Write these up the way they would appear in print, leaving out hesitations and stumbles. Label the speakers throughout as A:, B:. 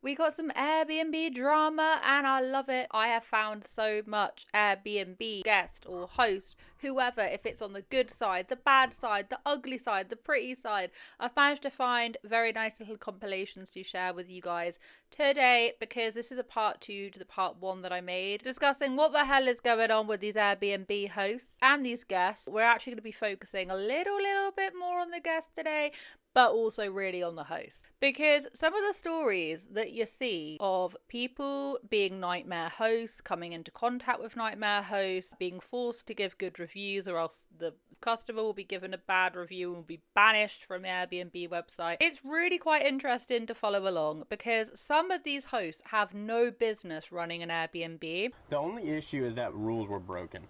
A: We got some Airbnb drama and I love it. I have found so much Airbnb guest or host, whoever, if it's on the good side, the bad side, the ugly side, the pretty side. I've managed to find very nice little compilations to share with you guys today because this is a part 2 to the part 1 that I made discussing what the hell is going on with these Airbnb hosts and these guests. We're actually going to be focusing a little bit more on the guests today, but also really on the host. Because some of the stories that you see of people being nightmare hosts, coming into contact with nightmare hosts, being forced to give good reviews or else the customer will be given a bad review and will be banished from the Airbnb website. It's really quite interesting to follow along because some of these hosts have no business running an Airbnb.
B: The only issue is that rules were broken.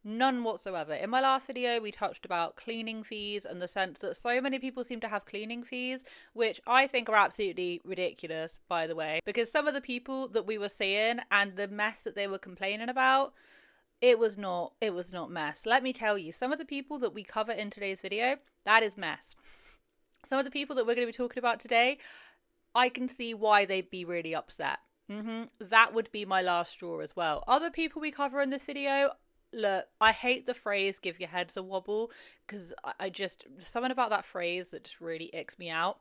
A: None whatsoever. In my last video, we touched about cleaning fees and the sense that so many people seem to have cleaning fees, which I think are absolutely ridiculous, by the way, because some of the people that we were seeing and the mess that they were complaining about, it was not mess. Let me tell you, some of the people that we cover in today's video, that is mess. Some of the people that we're going to be talking about today, I can see why they'd be really upset. That would be my last straw as well. Other people we cover in this video, look, I hate the phrase give your heads a wobble because I just, something about that phrase that just really icks me out.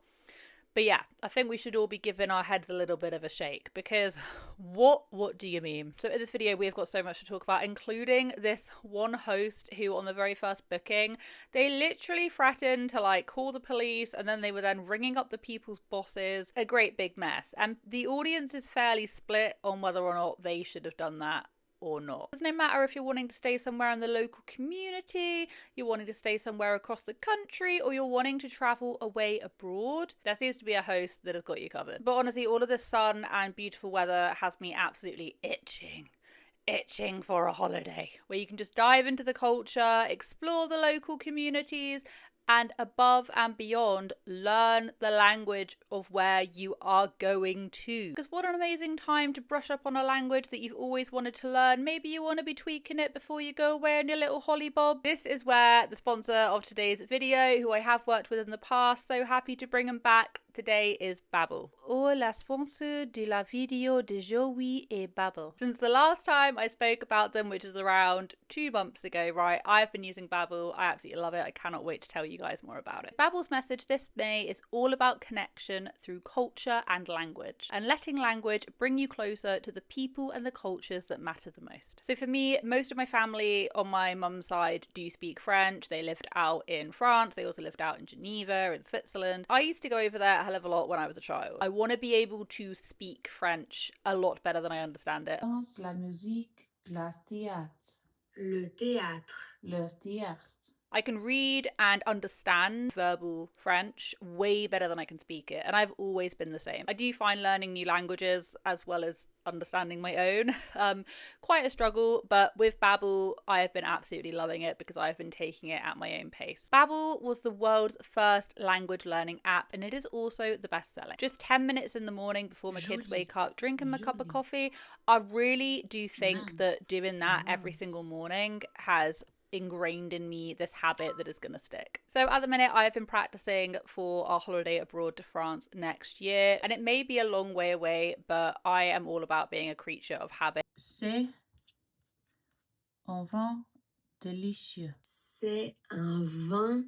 A: But yeah, I think we should all be giving our heads a little bit of a shake because what do you mean? So in this video, we've got so much to talk about, including this one host who on the very first booking, they literally threatened to like call the police and then they were then ringing up the people's bosses. A great big mess. And the audience is fairly split on whether or not they should have done that or not. It doesn't matter if you're wanting to stay somewhere in the local community, you're wanting to stay somewhere across the country, or you're wanting to travel away abroad. There seems to be a host that has got you covered. But honestly, all of the sun and beautiful weather has me absolutely itching for a holiday where you can just dive into the culture, explore the local communities, and above and beyond, learn the language of where you are going to. Because what an amazing time to brush up on a language that you've always wanted to learn. Maybe you want to be tweaking it before you go away on your little holly bob. This is where the sponsor of today's video, who I have worked with in the past, so happy to bring them back today, is Babbel. Or la sponsor de la vidéo d'aujourd'hui est Babbel. Since the last time I spoke about them, which is around 2 months ago, right, I've been using Babbel. I absolutely love it. I cannot wait to tell you guys more about it. Babbel's message this May is all about connection through culture and language, and letting language bring you closer to the people and the cultures that matter the most. So for me, most of my family on my mum's side do speak French. They lived out in France. They also lived out in Geneva and Switzerland. I used to go over there a hell of a lot when I was a child. I want to be able to speak French a lot better than I understand it.
C: La musique, la théâtre.
D: Le théâtre.
C: Le théâtre.
A: I can read and understand verbal French way better than I can speak it, and I've always been the same. I do find learning new languages as well as understanding my own quite a struggle, but with Babbel I have been absolutely loving it because I've been taking it at my own pace. Babbel was the world's first language learning app, and it is also the best selling. Just 10 minutes in the morning before my kids wake up, drinking my cup of coffee. I really do think that doing that every single morning has ingrained in me this habit that is going to stick. So at the minute I've been practicing for our holiday abroad to France next year, and it may be a long way away, but I am all about being a creature of habit.
C: C'est un vin délicieux.
D: C'est un vin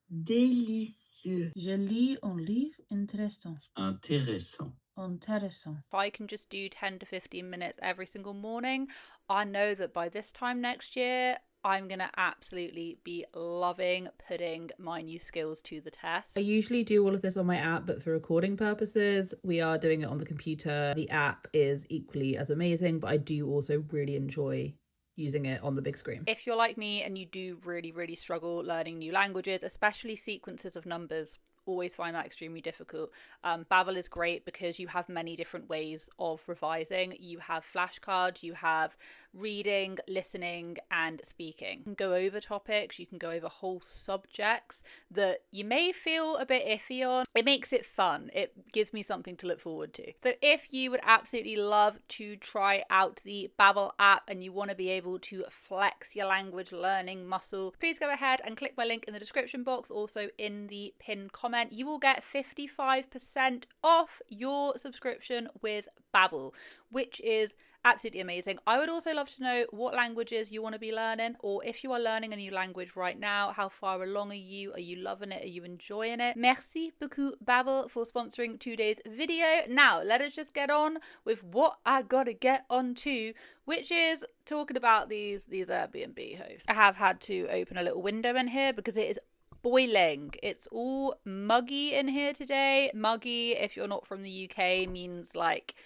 D: délicieux.
C: Je lis un livre intéressant.
E: Intéressant.
C: Intéressant.
A: If I can just do 10 to 15 minutes every single morning, I know that by this time next year I'm going to absolutely be loving putting my new skills to the test.
F: I usually do all of this on my app, but for recording purposes, we are doing it on the computer. The app is equally as amazing, but I do also really enjoy using it on the big screen.
A: If you're like me and you do really struggle learning new languages, especially sequences of numbers, always find that extremely difficult. Babbel is great because you have many different ways of revising. You have flashcards, you have reading, listening, and speaking. You can go over topics, you can go over whole subjects that you may feel a bit iffy on. It makes it fun. It gives me something to look forward to. So if you would absolutely love to try out the Babbel app and you want to be able to flex your language learning muscle, please go ahead and click my link in the description box, also in the pinned comment. comment, you will get 55% off your subscription with Babbel, which is absolutely amazing. I would also love to know what languages you want to be learning, or if you are learning a new language right now, how far along are you? Are you loving it? Are you enjoying it? Merci beaucoup Babbel for sponsoring today's video. Now, let us just get on with what I gotta get onto, which is talking about these Airbnb hosts. I have had to open a little window in here because it is boiling. It's all muggy in here today. Muggy, if you're not from the UK, means like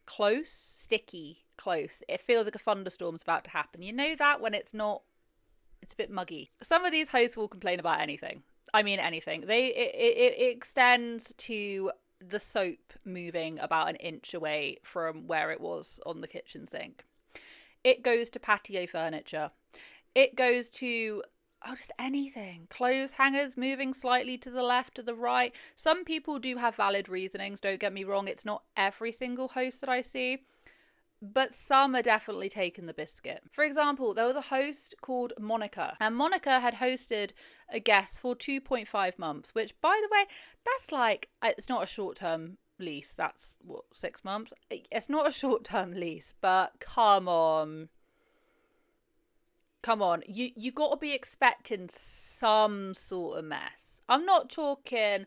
A: close, sticky, close. It feels like a thunderstorm's about to happen. You know that when it's not, it's a bit muggy. Some of these hosts will complain about anything. I mean anything. It extends to the soap moving about an inch away from where it was on the kitchen sink. It goes to patio furniture. It goes to just anything. Clothes hangers moving slightly to the left, to the right. Some people do have valid reasonings, don't get me wrong. It's not every single host that I see, but some are definitely taking the biscuit. For example, there was a host called Monica, and Monica had hosted a guest for 2.5 months, which, by the way, that's like, it's not a short-term lease. That's, what, 6 months? It's not a short-term lease, but come on. Come on, you got to be expecting some sort of mess. I'm not talking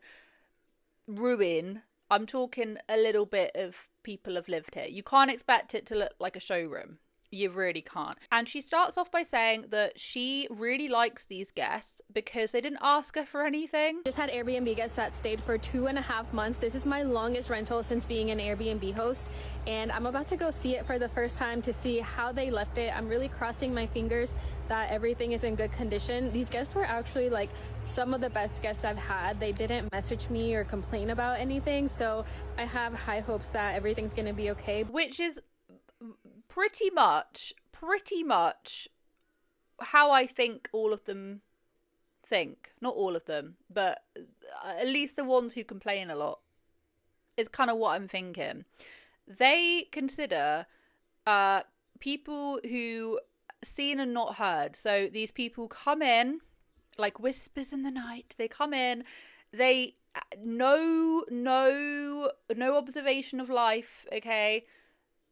A: ruin. I'm talking a little bit of people have lived here. You can't expect it to look like a showroom. You really can't. And she starts off by saying that she really likes these guests because they didn't ask her for anything.
E: Just had Airbnb guests that stayed for 2.5 months. This is my longest rental since being an Airbnb host, and I'm about to go see it for the first time to see how they left it. I'm really crossing my fingers that everything is in good condition. These guests were actually like some of the best guests I've had. They didn't message me or complain about anything, so I have high hopes that everything's gonna be okay.
A: Which is pretty much how I think all of them think. Not all of them, but at least the ones who complain a lot is kind of what I'm thinking. They consider people who seen and not heard. So these people come in like whispers in the night. They come in, they no observation of life, okay?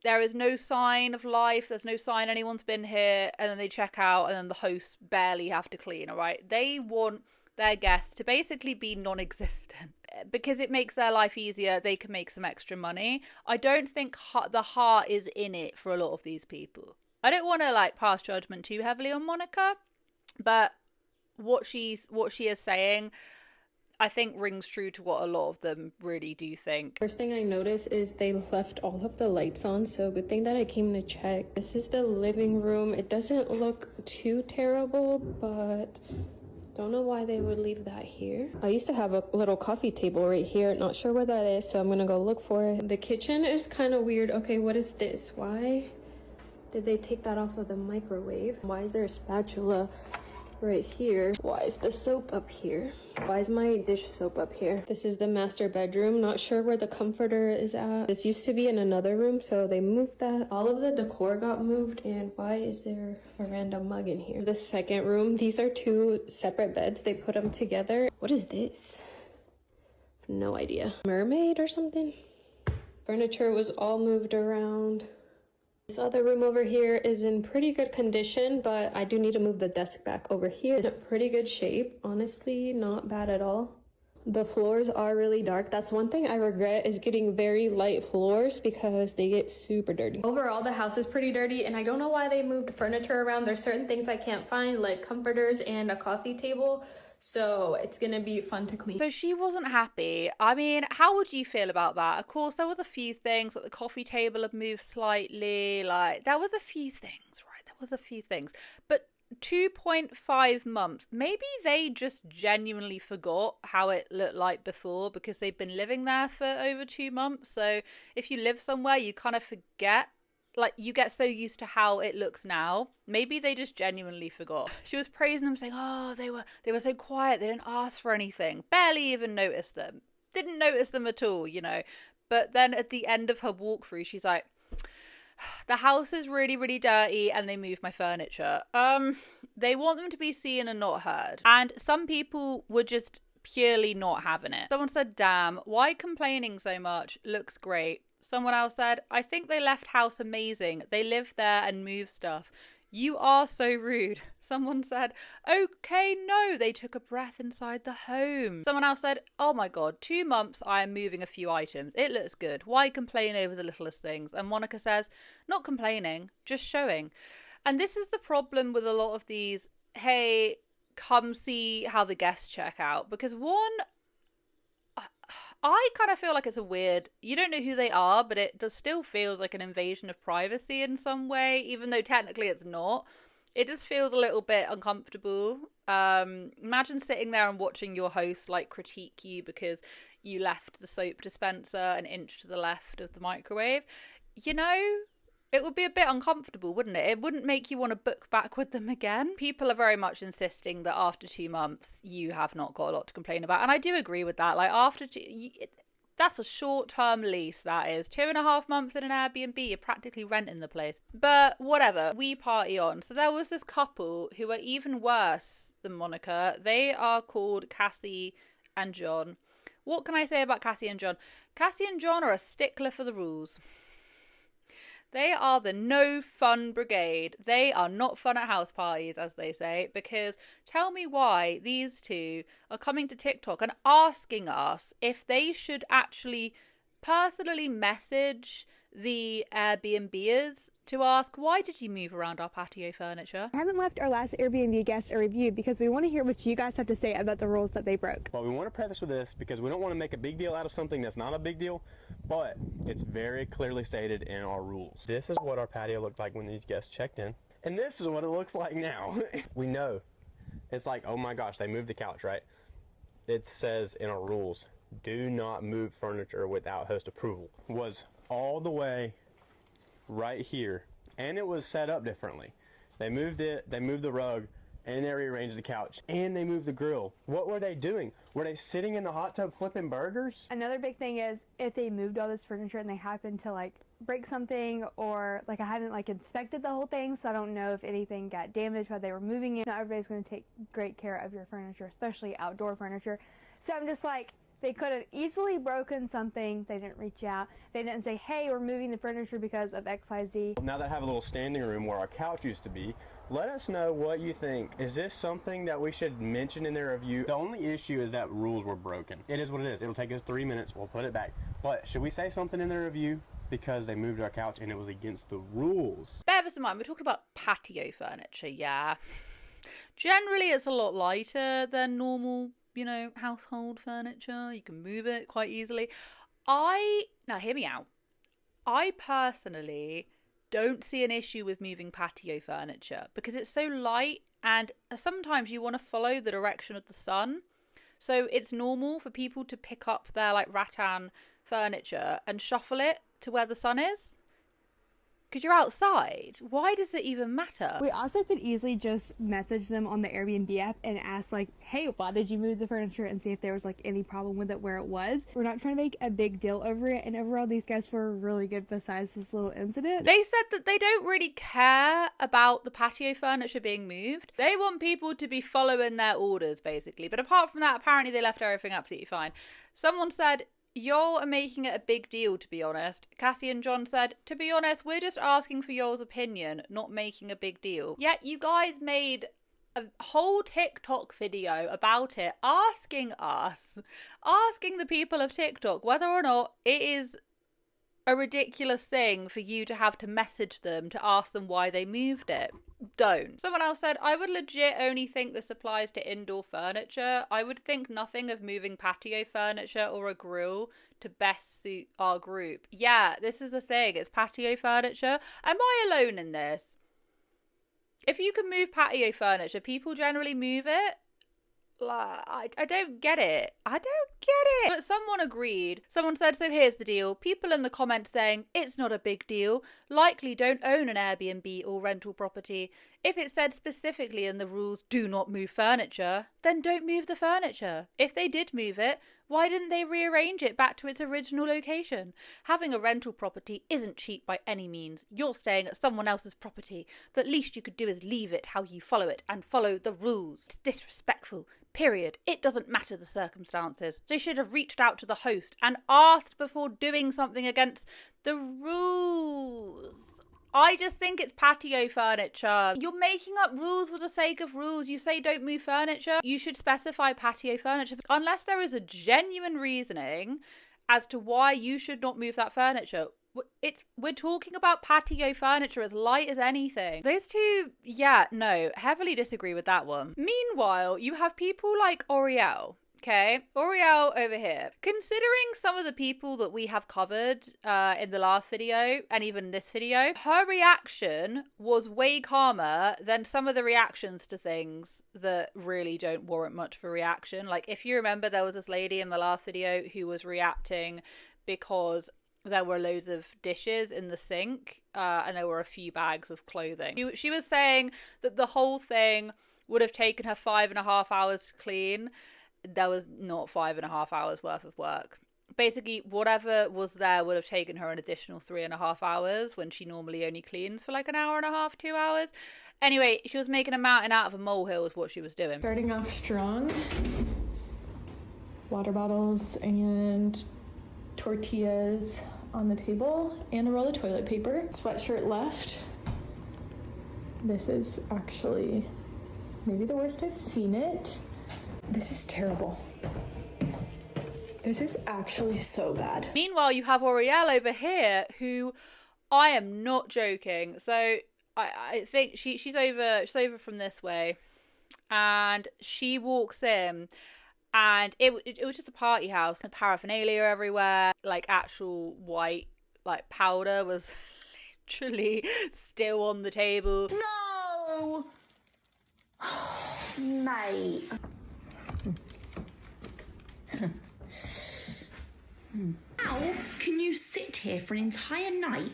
A: There is no sign of life. There's no sign anyone's been here. And then they check out and then the hosts barely have to clean, all right? They want their guests to basically be non-existent because it makes their life easier. They can make some extra money. I don't think the heart is in it for a lot of these people. I don't want to like pass judgment too heavily on Monica, but what she is saying, I think rings true to what a lot of them really do think.
E: First thing I noticed is they left all of the lights on, so good thing that I came to check. This is the living room. It doesn't look too terrible, but don't know why they would leave that here. I used to have a little coffee table right here. Not sure where that is, so I'm gonna go look for it. The kitchen is kind of weird. Okay, what is this? Why did they take that off of the microwave? Why is there a spatula right here? Why is the soap up here? Why is my dish soap up here? This is the master bedroom. Not sure where the comforter is at. This used to be in another room, so they moved that. All of the decor got moved, and why is there a random mug in here? The second room. These are two separate beds. They put them together. What is this? No idea. Mermaid or something? Furniture was all moved around. This other room over here is in pretty good condition, but I do need to move the desk back over here. It's in pretty good shape, honestly, not bad at all. The floors are really dark. That's one thing I regret, is getting very light floors because they get super dirty. Overall, the house is pretty dirty, and I don't know why they moved furniture around. There's certain things I can't find, like comforters and a coffee table. So it's gonna be fun to clean.
A: So she wasn't happy. I mean, how would you feel about that? Of course, there was a few things, like the coffee table had moved slightly, like there was a few things, right? There was a few things. But 2.5 months, maybe they just genuinely forgot how it looked like before because they've been living there for over 2 months. So if you live somewhere, you kind of forget. Like, you get so used to how it looks now. Maybe they just genuinely forgot. She was praising them, saying, oh, they were so quiet. They didn't ask for anything. Barely even noticed them. Didn't notice them at all, you know. But then at the end of her walkthrough, she's like, the house is really, really dirty and they moved my furniture. They want them to be seen and not heard. And some people were just purely not having it. Someone said, damn, why complaining so much? Looks great. Someone else said, I think they left house amazing. They live there and move stuff. You are so rude. Someone said, okay, no, they took a breath inside the home. Someone else said, oh my God, 2 months I am moving a few items. It looks good. Why complain over the littlest things? And Monica says, not complaining, just showing. And this is the problem with a lot of these, hey, come see how the guests check out. Because one, I kind of feel like it's a weird, you don't know who they are, but it just still feels like an invasion of privacy in some way, even though technically it's not. It just feels a little bit uncomfortable. Imagine sitting there and watching your host like critique you because you left the soap dispenser an inch to the left of the microwave. You know, it would be a bit uncomfortable, wouldn't it? It wouldn't make you want to book back with them again. People are very much insisting that after 2 months, you have not got a lot to complain about. And I do agree with that. Like, that's a short-term lease, that is. 2.5 months in an Airbnb, you're practically renting the place. But whatever, we party on. So there was this couple who are even worse than Monica. They are called Cassie and John. What can I say about Cassie and John? Cassie and John are a stickler for the rules. They are the no fun brigade. They are not fun at house parties, as they say, because tell me why these two are coming to TikTok and asking us if they should actually personally message the Airbnbers to ask, why did you move around our patio furniture?
G: I haven't left our last Airbnb guest a review because we want to hear what you guys have to say about the rules that they broke.
B: Well, we want to preface with this because we don't want to make a big deal out of something that's not a big deal, but it's very clearly stated in our rules. This is what our patio looked like when these guests checked in, and this is what it looks like now. We know. It's like, oh my gosh, they moved the couch, right? It says in our rules, do not move furniture without host approval. Was all the way right here, and it was set up differently. They moved it, they moved the rug, and they rearranged the couch, and they moved the grill. What were they doing? Were they sitting in the hot tub flipping burgers?
G: Another big thing is if they moved all this furniture and they happen to like break something, or like I haven't like inspected the whole thing, so I don't know if anything got damaged while they were moving it. Not everybody's going to take great care of your furniture, especially outdoor furniture. So I'm just like, they could have easily broken something. They didn't reach out. They didn't say, hey, we're moving the furniture because of XYZ.
B: Now that I have a little standing room where our couch used to be, let us know what you think. Is this something that we should mention in their review? The only issue is that rules were broken. It is what it is. It'll take us 3 minutes. We'll put it back. But should we say something in their review? Because they moved our couch and it was against the rules.
A: Bear this in mind, we're talking about patio furniture, yeah. Generally, it's a lot lighter than normal, you know, household furniture. You can move it quite easily. Now hear me out. I personally don't see an issue with moving patio furniture because it's so light, and sometimes you want to follow the direction of the sun. So it's normal for people to pick up their like rattan furniture and shuffle it to where the sun is. Because you're outside. Why does it even matter?
G: We also could easily just message them on the Airbnb app and ask like, hey, why did you move the furniture, and see if there was like any problem with it where it was. We're not trying to make a big deal over it, and overall these guys were really good besides this little incident.
A: They said that they don't really care about the patio furniture being moved. They want people to be following their orders, basically. But apart from that, apparently they left everything absolutely fine. Someone said, y'all are making it a big deal, to be honest. Cassie and John said, to be honest, we're just asking for y'all's opinion, not making a big deal. Yet you guys made a whole TikTok video about it, asking the people of TikTok whether or not it is a ridiculous thing for you to have to message them to ask them why they moved it. Don't. Someone else said, I would legit only think this applies to indoor furniture. I would think nothing of moving patio furniture or a grill to best suit our group. Yeah, this is a thing. It's patio furniture. Am I alone in this? If you can move patio furniture, people generally move it. Like, I don't get it. I don't get it. But someone agreed. Someone said, so here's the deal. People in the comments saying, it's not a big deal, likely don't own an Airbnb or rental property. If it said specifically in the rules, do not move furniture, then don't move the furniture. If they did move it, why didn't they rearrange it back to its original location? Having a rental property isn't cheap by any means. You're staying at someone else's property. The least you could do is leave it how you follow it and follow the rules. It's disrespectful. Period. It doesn't matter the circumstances. They should have reached out to the host and asked before doing something against the rules. I just think it's patio furniture. You're making up rules for the sake of rules. You say don't move furniture. You should specify patio furniture. Unless there is a genuine reasoning as to why you should not move that furniture. We're talking about patio furniture as light as anything. Those two, heavily disagree with that one. Meanwhile, you have people like Oriel. Okay, Oriel over here. Considering some of the people that we have covered in the last video and even this video, her reaction was way calmer than some of the reactions to things that really don't warrant much for reaction. Like, if you remember, there was this lady in the last video who was reacting because there were loads of dishes in the sink and there were a few bags of clothing. She was saying that the whole thing would have taken her 5.5 hours to clean. There was not 5.5 hours worth of work. Basically, whatever was there would have taken her an additional 3.5 hours when she normally only cleans for like an hour and a half, 2 hours. Anyway, she was making a mountain out of a molehill is what she was doing.
E: Starting off strong. Water bottles and tortillas on the table and a roll of toilet paper. Sweatshirt left. This is actually maybe the worst I've seen it. This is terrible. This is actually so bad.
A: Meanwhile, you have Oriel over here, who I am not joking. So I think she's over from this way, and she walks in, and it was just a party house. The paraphernalia everywhere, like actual white like powder was literally still on the table.
H: No, mate. How can you sit here for an entire night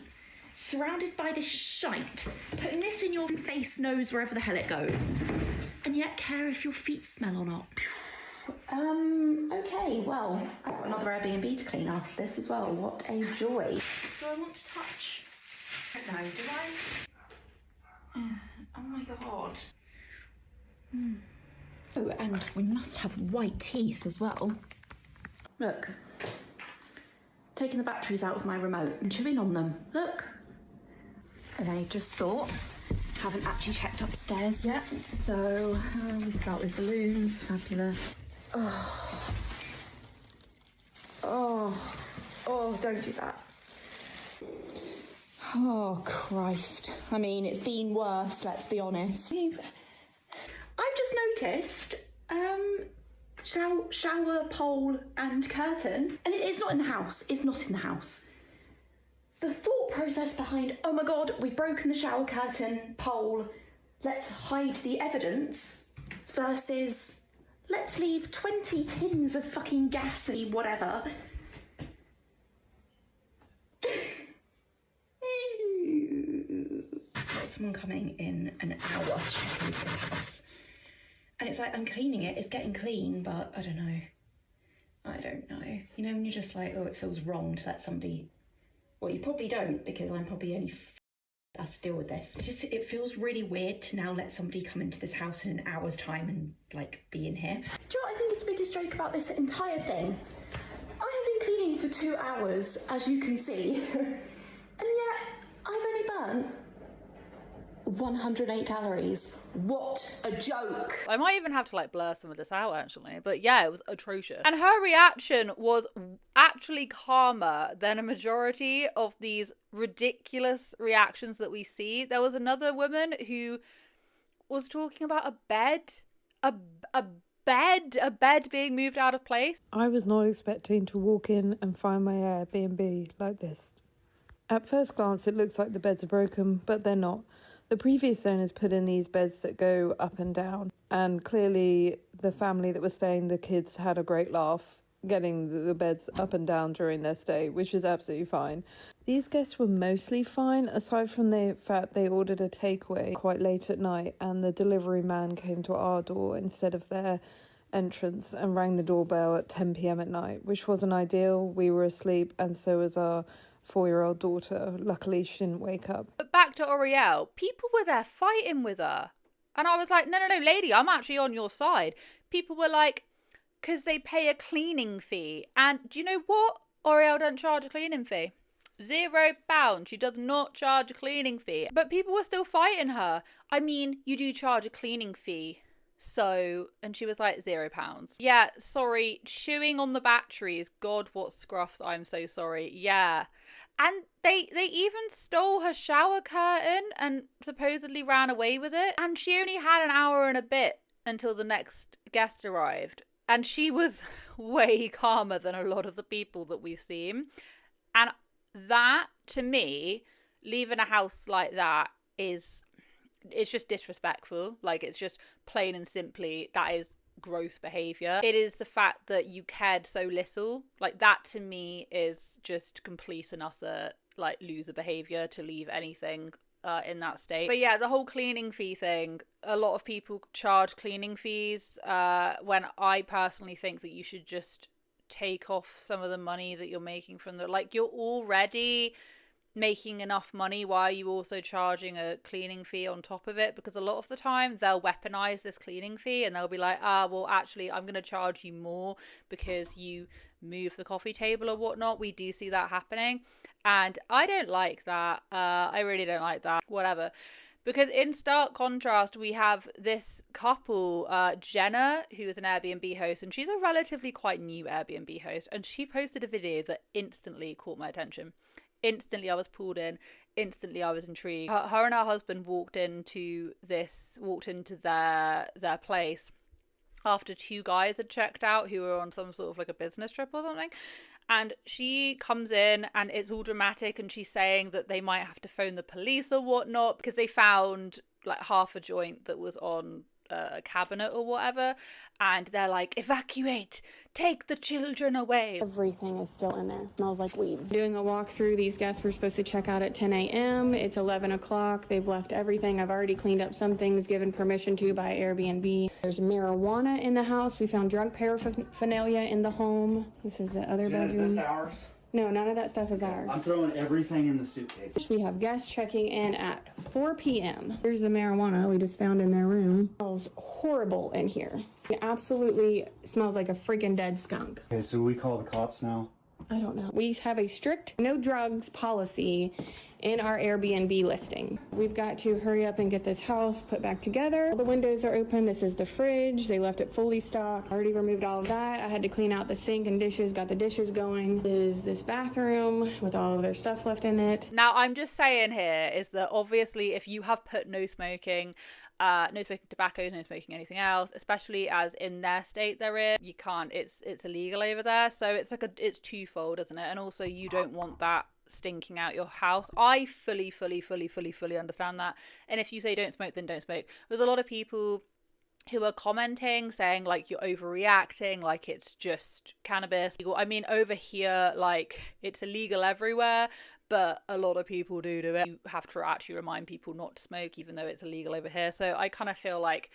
H: surrounded by this shite, putting this in your face, nose, wherever the hell it goes, and yet care if your feet smell or not? Okay, well, I've got another Airbnb to clean after this as well. What a joy. Do I want to touch? No, do I? Oh my god. Oh, and we must have white teeth as well. Look. Taking the batteries out of my remote and chewing on them. Look. And I just thought, haven't actually checked upstairs yet. So we start with balloons. Fabulous. Oh, don't do that. Oh, Christ. I mean, it's been worse, let's be honest. I've just noticed, shower pole and curtain, and it's not in the house. It's not in the house. The thought process behind, oh my god, we've broken the shower curtain pole, let's hide the evidence, versus let's leave 20 tins of fucking gassy whatever. Got someone coming in an hour to check into this house. And it's like, I'm cleaning it, it's getting clean, but I don't know. You know, when you're just like, oh, it feels wrong to let somebody... Well, you probably don't, because I'm probably the only has to deal with this. It feels really weird to now let somebody come into this house in an hour's time and, like, be in here. Do you know what I think is the biggest joke about this entire thing? I have been cleaning for 2 hours, as you can see, and yet I've only burnt 108 calories. What a joke.
A: I might even have to like blur some of this out actually, but yeah, it was atrocious. And her reaction was actually calmer than a majority of these ridiculous reactions that we see. There was another woman who was talking about a bed being moved out of place.
I: I was not expecting to walk in and find my Airbnb like this. At first glance, it looks like the beds are broken, but they're not. The previous owners put in these beds that go up and down, and clearly the family that was staying, the kids had a great laugh getting the beds up and down during their stay, which is absolutely fine. These guests were mostly fine, aside from the fact they ordered a takeaway quite late at night and the delivery man came to our door instead of their entrance and rang the doorbell at 10 p.m. at night, which wasn't ideal. We were asleep and so was our 4-year-old daughter. Luckily, she didn't wake up.
A: But back to Oriel, people were there fighting with her. And I was like, no, lady, I'm actually on your side. People were like, because they pay a cleaning fee. And do you know what? Oriel don't charge a cleaning fee. £0. She does not charge a cleaning fee. But people were still fighting her. I mean, you do charge a cleaning fee. So, and she was like £0. Yeah, sorry. Chewing on the batteries. God, what scruffs. I'm so sorry. Yeah. And they even stole her shower curtain and supposedly ran away with it. And she only had an hour and a bit until the next guest arrived. And she was way calmer than a lot of the people that we've seen. And that, to me, leaving a house like that it's just disrespectful. Like, it's just plain and simply, that is gross behaviour. It is the fact that you cared so little. Like, that to me is just complete and utter, like, loser behaviour to leave anything in that state. But yeah, the whole cleaning fee thing, a lot of people charge cleaning fees when I personally think that you should just take off some of the money that you're making from the, like, you're already making enough money. Why are you also charging a cleaning fee on top of it? Because a lot of the time they'll weaponize this cleaning fee and they'll be like, well, actually, I'm going to charge you more because you move the coffee table or whatnot. We do see that happening. And I don't like that. I really don't like that. Whatever. Because in stark contrast, we have this couple, Jenna, who is an Airbnb host, and she's a relatively quite new Airbnb host, and she posted a video that instantly caught my attention. Instantly, I was pulled in. Instantly, I was intrigued. Her and her husband walked into their place after 2 guys had checked out who were on some sort of like a business trip or something. And she comes in and it's all dramatic and she's saying that they might have to phone the police or whatnot because they found like half a joint that was on a cabinet or whatever. And they're like, evacuate, take the children away.
E: Everything is still in there. Smells like weed. Doing a walkthrough. These guests were supposed to check out at 10 a.m. It's 11 o'clock. They've left everything. I've already cleaned up some things given permission to by Airbnb. There's marijuana in the house. We found drug paraphernalia in the home. This is the other bedroom.
J: Is this ours?
E: No, none of that stuff is ours.
J: I'm throwing everything in the suitcase.
E: We have guests checking in at 4 p.m. Here's the marijuana we just found in their room. It smells horrible in here. It absolutely smells like a freaking dead skunk.
J: Okay, so we call the cops now?
E: I don't know. We have a strict no drugs policy in our Airbnb listing. We've got to hurry up and get this house put back together. All the windows are open. This is the fridge. They left it fully stocked. Already removed all of that. I had to clean out the sink and dishes, got the dishes going. This is this bathroom with all of their stuff left in it.
A: Now, I'm just saying here is that obviously if you have put no smoking tobacco, no smoking anything else, especially as in their state they're in, you can't, it's illegal over there. So it's like it's twofold, isn't it? And also you don't want that stinking out your house. I fully understand that. And if you say don't smoke, then don't smoke. There's a lot of people who are commenting saying like you're overreacting, like it's just cannabis. I mean, over here, like it's illegal everywhere, but a lot of people do it. You have to actually remind people not to smoke, even though it's illegal over here. So I kind of feel like,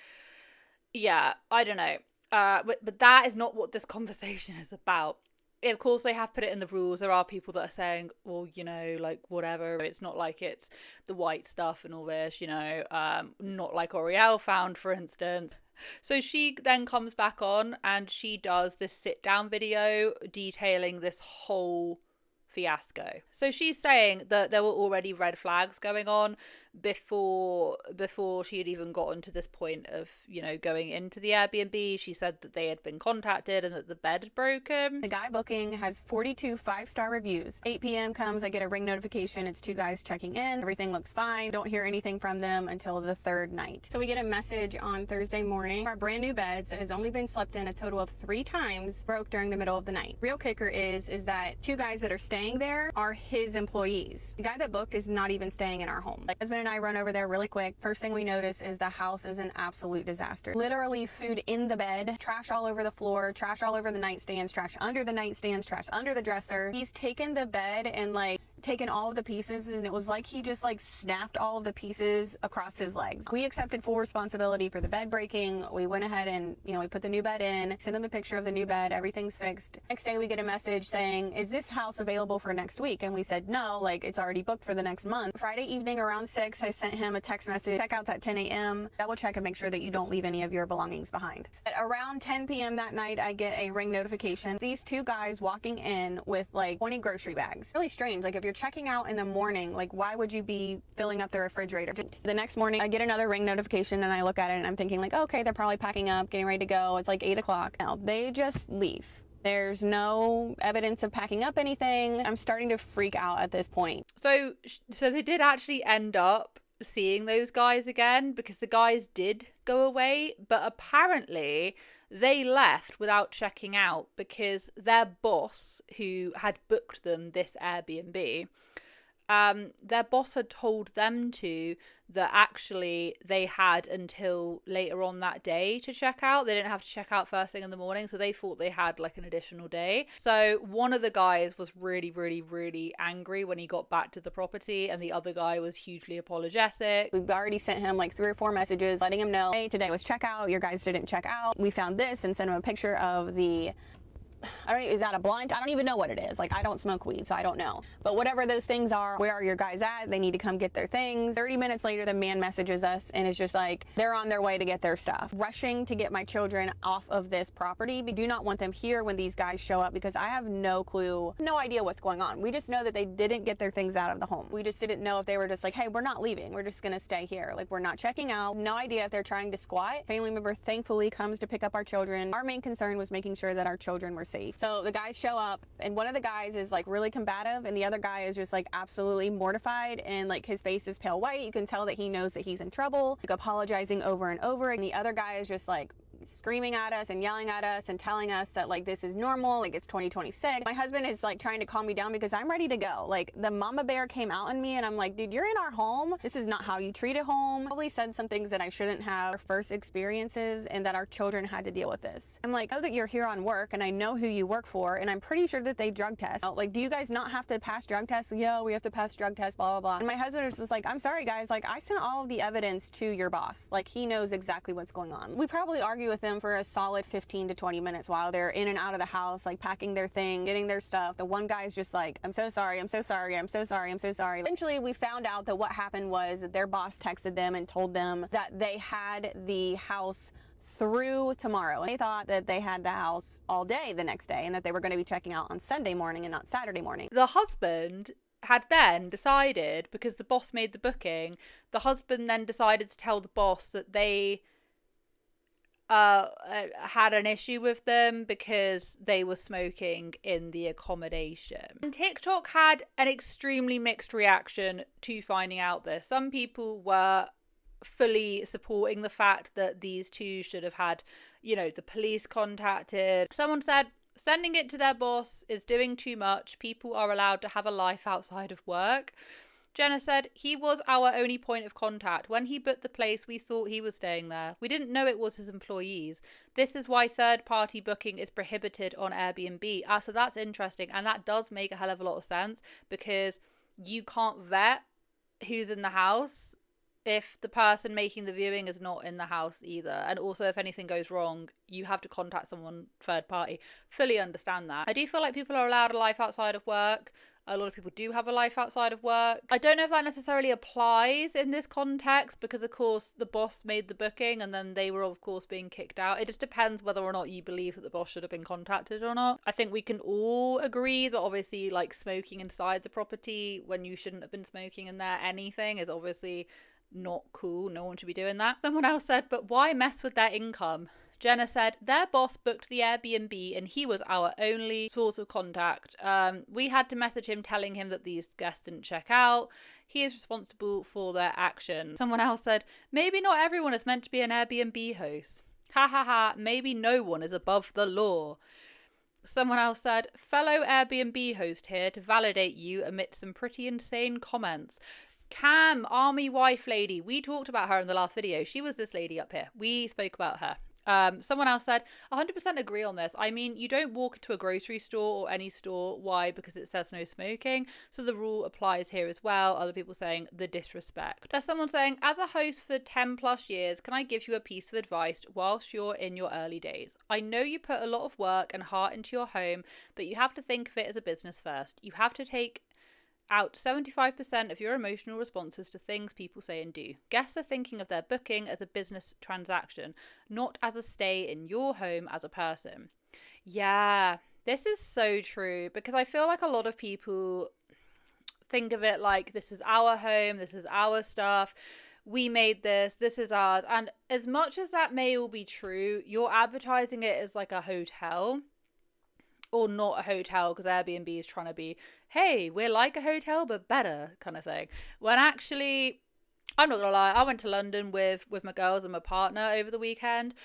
A: yeah, I don't know. But that is not what this conversation is about. Of course, they have put it in the rules. There are people that are saying, well, you know, like, whatever. It's not like it's the white stuff and all this, you know, not like Oriel found, for instance. So she then comes back on and she does this sit-down video detailing this whole fiasco. So she's saying that there were already red flags going on before she had even gotten to this point of, you know, going into the Airbnb. She said that they had been contacted and that the bed had broken.
K: The guy booking has 42 5-star reviews. 8 p.m. comes, I get a ring notification. It's 2 guys checking in. Everything looks fine. Don't hear anything from them until the 3rd night. So we get a message on Thursday morning. Our brand new beds that has only been slept in a total of 3 times broke during the middle of the night. Real kicker is that 2 guys that are staying there are his employees. The guy that booked is not even staying in our home. Like, has been and I run over there really quick. First thing we notice is the house is an absolute disaster. Literally food in the bed, trash all over the floor, trash all over the nightstands, trash under the nightstands, trash under the dresser. He's taken the bed and like taken all of the pieces, and it was like he just like snapped all of the pieces across his legs. We accepted full responsibility for the bed breaking. We went ahead and, you know, we put the new bed in, sent him a picture of the new bed, everything's fixed. Next day we get a message saying, is this house available for next week? And we said no, like it's already booked for the next month. Friday evening around 6, I sent him a text message, checkouts at 10 a.m. Double check and make sure that you don't leave any of your belongings behind. At around 10 p.m. that night, I get a ring notification. These two guys walking in with like 20 grocery bags. Really strange. Like if you're checking out in the morning, like why would you be filling up the refrigerator? The next morning I get another ring notification and I look at it and I'm thinking like, okay, they're probably packing up, getting ready to go. It's like 8 o'clock. Now they just leave. There's no evidence of packing up anything. I'm starting to freak out at this point.
A: So they did actually end up seeing those guys again, because the guys did go away, but apparently they left without checking out because their boss, who had booked them this Airbnb, their boss had told them that actually they had until later on that day to check out. They didn't have to check out first thing in the morning, so they thought they had like an additional day. So one of the guys was really, really, really angry when he got back to the property, and the other guy was hugely apologetic.
K: We've already sent him like 3 or 4 messages letting him know, hey, today was checkout, your guys didn't check out. We found this, and sent him a picture of the is that a blunt? I don't even know what it is. Like, I don't smoke weed, so I don't know. But whatever those things are, where are your guys at? They need to come get their things. 30 minutes later, the man messages us and is just like, they're on their way to get their stuff. Rushing to get my children off of this property. We do not want them here when these guys show up, because I have no clue, no idea what's going on. We just know that they didn't get their things out of the home. We just didn't know if they were just like, hey, we're not leaving. We're just going to stay here. Like, we're not checking out. No idea if they're trying to squat. Family member thankfully comes to pick up our children. Our main concern was making sure that our children were safe. So the guys show up, and one of the guys is like really combative, and the other guy is just like absolutely mortified, and like his face is pale white. You can tell that he knows that he's in trouble, like apologizing over and over. And the other guy is just like screaming at us and yelling at us and telling us that like this is normal, like it's 2026. My husband is like trying to calm me down because I'm ready to go. Like, the mama bear came out in me, and I'm like, dude, you're in our home. This is not how you treat a home. Probably said some things that I shouldn't have. Our first experiences, and that our children had to deal with this. I'm like, I know that you're here on work, and I know who you work for, and I'm pretty sure that they drug test. Like, do you guys not have to pass drug tests? Yeah, we have to pass drug tests, blah, blah, blah. And my husband is just like, I'm sorry guys, like I sent all of the evidence to your boss. Like, he knows exactly what's going on. We probably argue with them for a solid 15 to 20 minutes while they're in and out of the house, like packing their thing, getting their stuff. The one guy's just like, I'm so sorry, I'm so sorry, I'm so sorry, I'm so sorry. Eventually we found out that what happened was that their boss texted them and told them that they had the house through tomorrow. And they thought that they had the house all day the next day, and that they were going to be checking out on Sunday morning and not Saturday morning.
A: The husband had then decided, because the boss made the booking, the husband then decided to tell the boss that they had an issue with them because they were smoking in the accommodation. And TikTok had an extremely mixed reaction to finding out this. Some people were fully supporting the fact that these two should have had, you know, the police contacted. Someone said sending it to their boss is doing too much. People are allowed to have a life outside of work. Jenna said, he was our only point of contact. When he booked the place, we thought he was staying there. We didn't know it was his employees. This is why third-party booking is prohibited on Airbnb. So that's interesting. And that does make a hell of a lot of sense, because you can't vet who's in the house if the person making the viewing is not in the house either. And also, if anything goes wrong, you have to contact someone third party. Fully understand that. I do feel like people are allowed a life outside of work. A lot of people do have a life outside of work. I don't know if that necessarily applies in this context, because of course the boss made the booking and then they were of course being kicked out. It just depends whether or not you believe that the boss should have been contacted or not. I think we can all agree that obviously like smoking inside the property when you shouldn't have been smoking in there, anything, is obviously not cool. No one should be doing that. Someone else said, but why mess with their income? Jenna said, their boss booked the Airbnb and he was our only source of contact. We had to message him telling him that these guests didn't check out. He is responsible for their action. Someone else said, maybe not everyone is meant to be an Airbnb host. Ha ha ha, maybe no one is above the law. Someone else said, fellow Airbnb host here to validate you amidst some pretty insane comments. Cam, army wife lady. We talked about her in the last video. She was this lady up here. We spoke about her. Someone else said, 100% agree on this. I mean, you don't walk into a grocery store or any store. Why? Because it says no smoking. So the rule applies here as well. Other people saying the disrespect. There's someone saying, as a host for 10 plus years, can I give you a piece of advice whilst you're in your early days? I know you put a lot of work and heart into your home, but you have to think of it as a business first. You have to take out 75% of your emotional responses to things people say and do. Guests are thinking of their booking as a business transaction, not as a stay in your home as a person. Yeah, this is so true, because I feel like a lot of people think of it like this is our home, this is our stuff, we made this, this is ours. And as much as that may all be true, you're advertising it as like a hotel. Or not a hotel, because Airbnb is trying to be, hey, we're like a hotel but better kind of thing. When actually, I'm not gonna lie, I went to London with my girls and my partner over the weekend.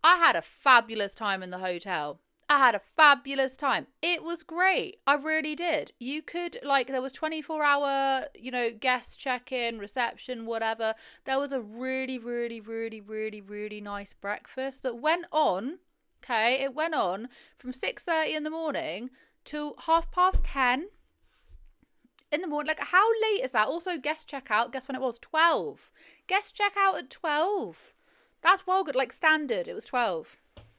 A: I had a fabulous time in the hotel. I had a fabulous time. It was great. I really did. You could, like, there was 24-hour, guest check-in, reception, whatever. There was a really, really, really, really, really nice breakfast that went on. Okay, it went on from 6:30 in the morning till 10:30 in the morning. Like, how late is that? Also, guest checkout, guess when it was? 12. Guest checkout at 12. That's well good. Like, standard, it was 12.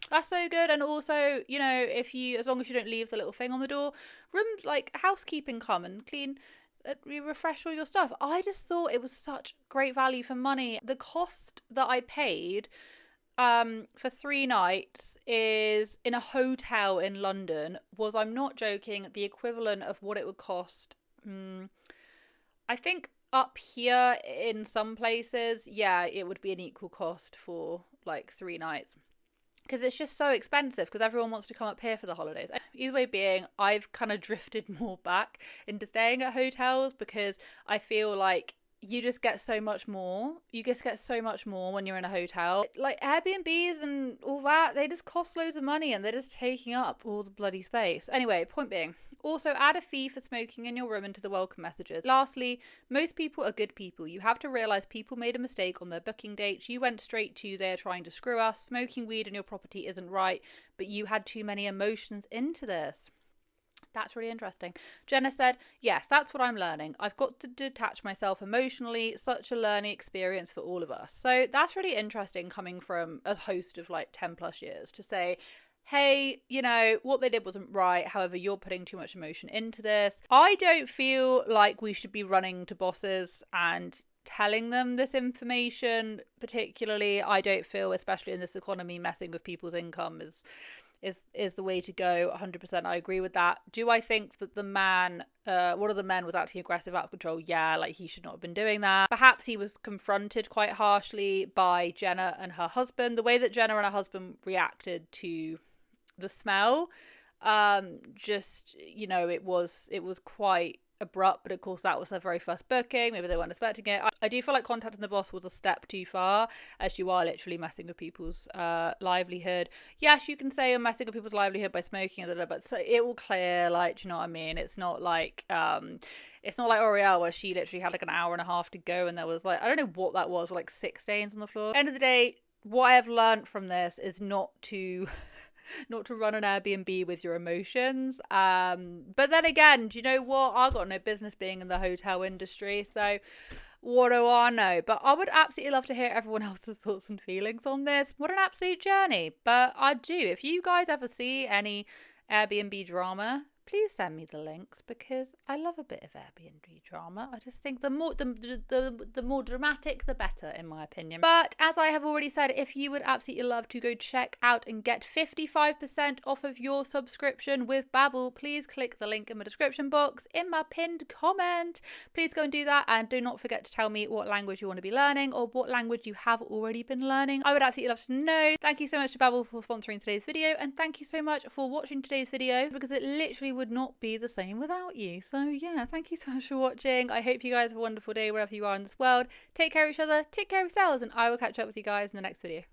A: That's so good. And also, as long as you don't leave the little thing on the door, rooms, like, housekeeping come and clean, refresh all your stuff. I just thought it was such great value for money. The cost that I paid for 3 nights is in a hotel in London was, I'm not joking, the equivalent of what it would cost. I think up here in some places, yeah, it would be an equal cost for like 3 nights. Because it's just so expensive, because everyone wants to come up here for the holidays. Either way being, I've kind of drifted more back into staying at hotels, because I feel like you just get so much more. You just get so much more when you're in a hotel. Like, Airbnbs and all that, they just cost loads of money and they're just taking up all the bloody space. Anyway, point being, also add a fee for smoking in your room into the welcome messages. Lastly, most people are good people. You have to realise people made a mistake on their booking dates. You went straight to they're trying to screw us. Smoking weed in your property isn't right, but you had too many emotions into this. That's really interesting. Jenna said, yes, that's what I'm learning. I've got to detach myself emotionally. Such a learning experience for all of us. So that's really interesting, coming from a host of like 10 plus years, to say, hey, what they did wasn't right. However, you're putting too much emotion into this. I don't feel like we should be running to bosses and telling them this information particularly. I don't feel, especially in this economy, messing with people's income is the way to go. 100%, I agree with that. Do I think that the man, one of the men, was acting aggressive, out of control? Yeah, like, he should not have been doing that. Perhaps he was confronted quite harshly by Jenna and her husband. The way that Jenna and her husband reacted to the smell, it was quite abrupt, but of course that was their very first booking. Maybe they weren't expecting it. I do feel like contacting the boss was a step too far, as you are literally messing with people's livelihood. Yes, you can say you're messing with people's livelihood by smoking, but it will clear, like, do you know what I mean? It's not like L'Oreal, where she literally had like an hour and a half to go and there was like, I don't know what that was, like 6 stains on the floor. End of the day, what I have learned from this is not to run an Airbnb with your emotions. But then again, do you know what? I've got no business being in the hotel industry, so what do I know? But I would absolutely love to hear everyone else's thoughts and feelings on this. What an absolute journey. But I do. If you guys ever see any Airbnb drama, please send me the links, because I love a bit of Airbnb drama. I just think the more dramatic, the better, in my opinion. But as I have already said, if you would absolutely love to go check out and get 55% off of your subscription with Babbel, please click the link in my description box in my pinned comment. Please go and do that, and do not forget to tell me what language you want to be learning, or what language you have already been learning. I would absolutely love to know. Thank you so much to Babbel for sponsoring today's video, and thank you so much for watching today's video, because it literally would not be the same without you. So yeah, thank you so much for watching. I hope you guys have a wonderful day wherever you are in this world. Take care of each other, take care of yourselves, and I will catch up with you guys in the next video.